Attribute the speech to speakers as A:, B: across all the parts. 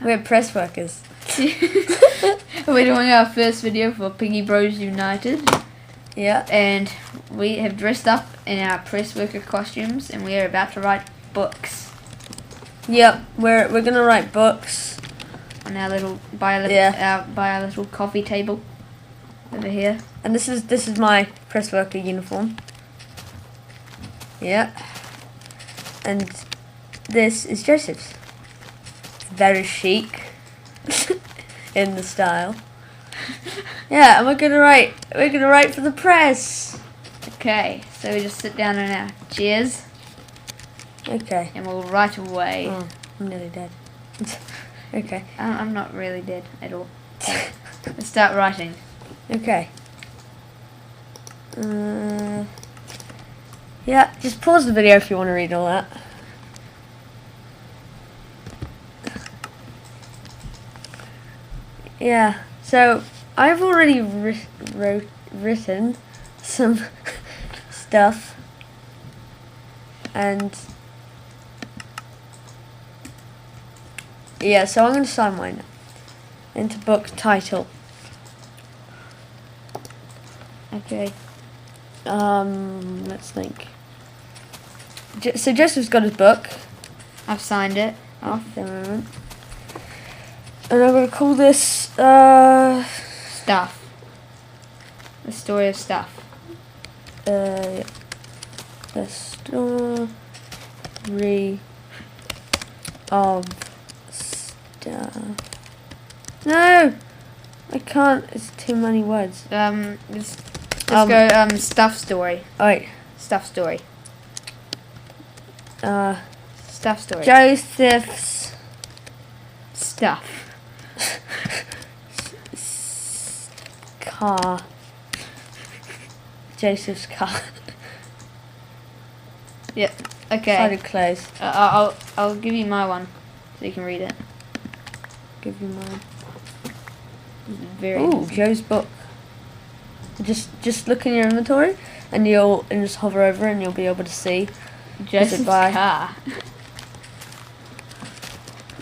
A: We're press workers.
B: We're doing our first video for Piggy Bros United.
A: Yeah.
B: And we have dressed up in our press worker costumes and we are about to write books.
A: Yep, we're gonna write books
B: On our little by our little coffee table over here.
A: and this is my press worker uniform. Yeah. And this is Joseph's. Very chic in the style. Yeah, and we're gonna write for the press.
B: Okay, so we just sit down in our chairs
A: Okay.
B: and we'll write away.
A: Oh, I'm nearly dead. Okay.
B: I'm not really dead at all. Let's start writing.
A: Okay. Yeah, just pause the video if you want to read all that. Yeah, so I've already written some stuff, and yeah, so I'm going to sign mine now into book title.
B: Okay.
A: Let's think. So Joseph's got his book.
B: I've signed it off.
A: A moment. And I'm going to call this,
B: Stuff. The story of stuff.
A: The story of stuff. No! I can't, it's too many words.
B: Let's go, stuff story.
A: Alright,
B: Stuff story. Stuff story.
A: Joseph's
B: Stuff.
A: car. Joseph's car.
B: Yep. Okay.
A: Sided closed.
B: I'll give you my one so you can read it.
A: Give you mine.
B: It's very
A: Ooh,
B: easy.
A: Joe's book. Just look in your inventory and just hover over and you'll be able to see.
B: Joseph's
A: by?
B: car.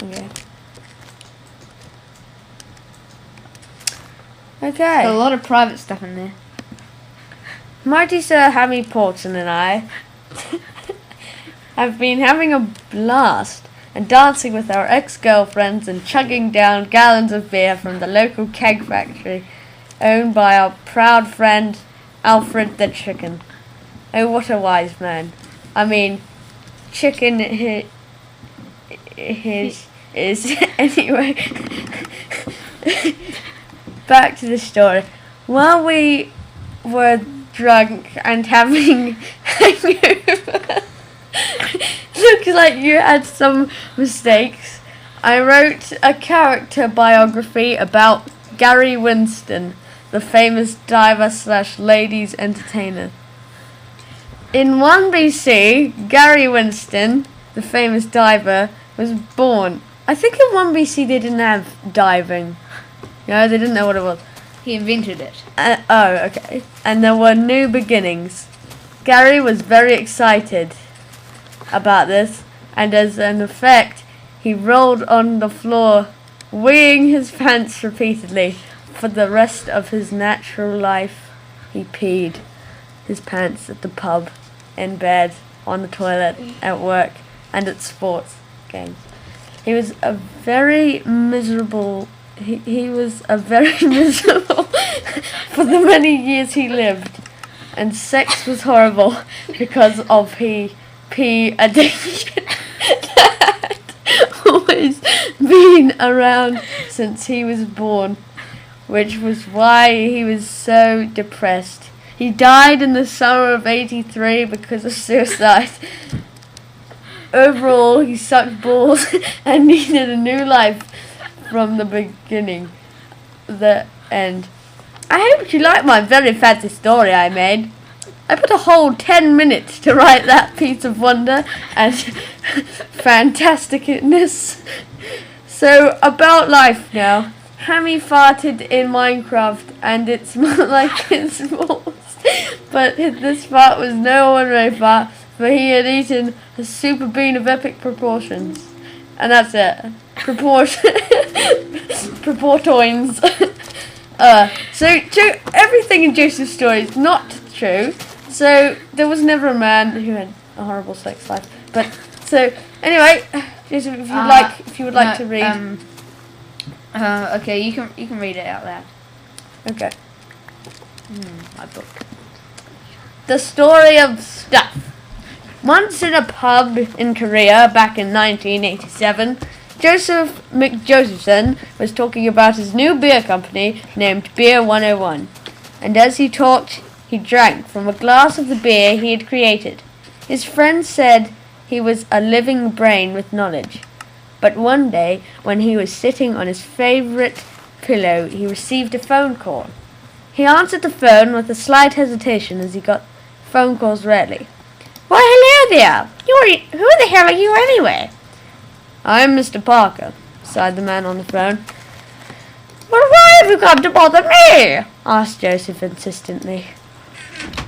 A: Okay.
B: There's
A: Okay.
B: a lot of private stuff in there.
A: Mighty Sir Hammy Porton and I have been having a blast and dancing with our ex-girlfriends and chugging down gallons of beer from the local keg factory owned by our proud friend Alfred the Chicken. Oh, what a wise man. I mean, chicken is anyway. Back to the story. While we were drunk and having hangover, looks like you had some mistakes. I wrote a character biography about Gary Winston, the famous diver / ladies entertainer. In 1 BC, Gary Winston, the famous diver, was born. I think in 1 BC they didn't have diving. No, they didn't know what it was.
B: He invented it.
A: Oh, okay. And there were new beginnings. Gary was very excited about this, and as an effect, he rolled on the floor, weeing his pants repeatedly. For the rest of his natural life, he peed his pants at the pub, in bed, on the toilet, at work, and at sports games. He was a very miserable. He was a very miserable for the many years he lived, and sex was horrible because of pee addiction that always been around since he was born, which was why he was so depressed. He died in the summer of '83 because of suicide. Overall, he sucked balls and needed a new life from the beginning. The end. I hope you like my very fancy story I made. I put a whole 10 minutes to write that piece of wonder and fantasticness. So, about life now. Hammy farted in Minecraft and it smelled like his balls. But this fart was no ordinary fart, for he had eaten a super bean of epic proportions. And that's it. Proportoins. So everything in Joseph's story is not true. So there was never a man who had a horrible sex life. But so anyway, Joseph, if you would like to read.
B: Okay, you can read it out loud.
A: Okay.
B: My book.
A: The story of stuff. Once in a pub in Korea back in 1987, Joseph McJosephson was talking about his new beer company named Beer 101. And as he talked, he drank from a glass of the beer he had created. His friends said he was a living brain with knowledge. But one day, when he was sitting on his favourite pillow, he received a phone call. He answered the phone with a slight hesitation as he got phone calls rarely. "Why, hello there. Who the hell are you anyway?" "I'm Mr. Parker," sighed the man on the phone. "Well, why have you come to bother me?" asked Joseph insistently.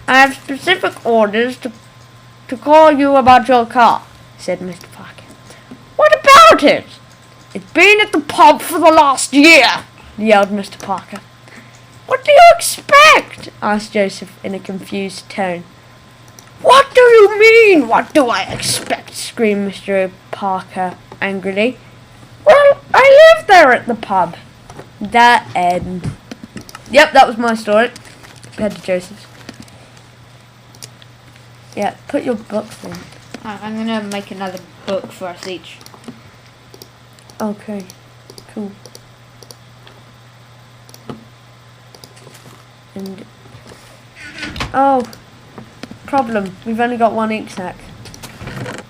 A: "I have specific orders to call you about your car," said Mr. Parker. "What about it?" "It's been at the pub for the last year," yelled Mr. Parker. "What do you expect?" asked Joseph in a confused tone. "What do you mean, what do I expect?" screamed Mr. Parker angrily. "Well, I live there at the pub." That end. Yep, that was my story. Compared to Joseph's. Yeah, put your books in.
B: I'm gonna make another book for us each.
A: Okay, cool. And problem. We've only got one ink sac.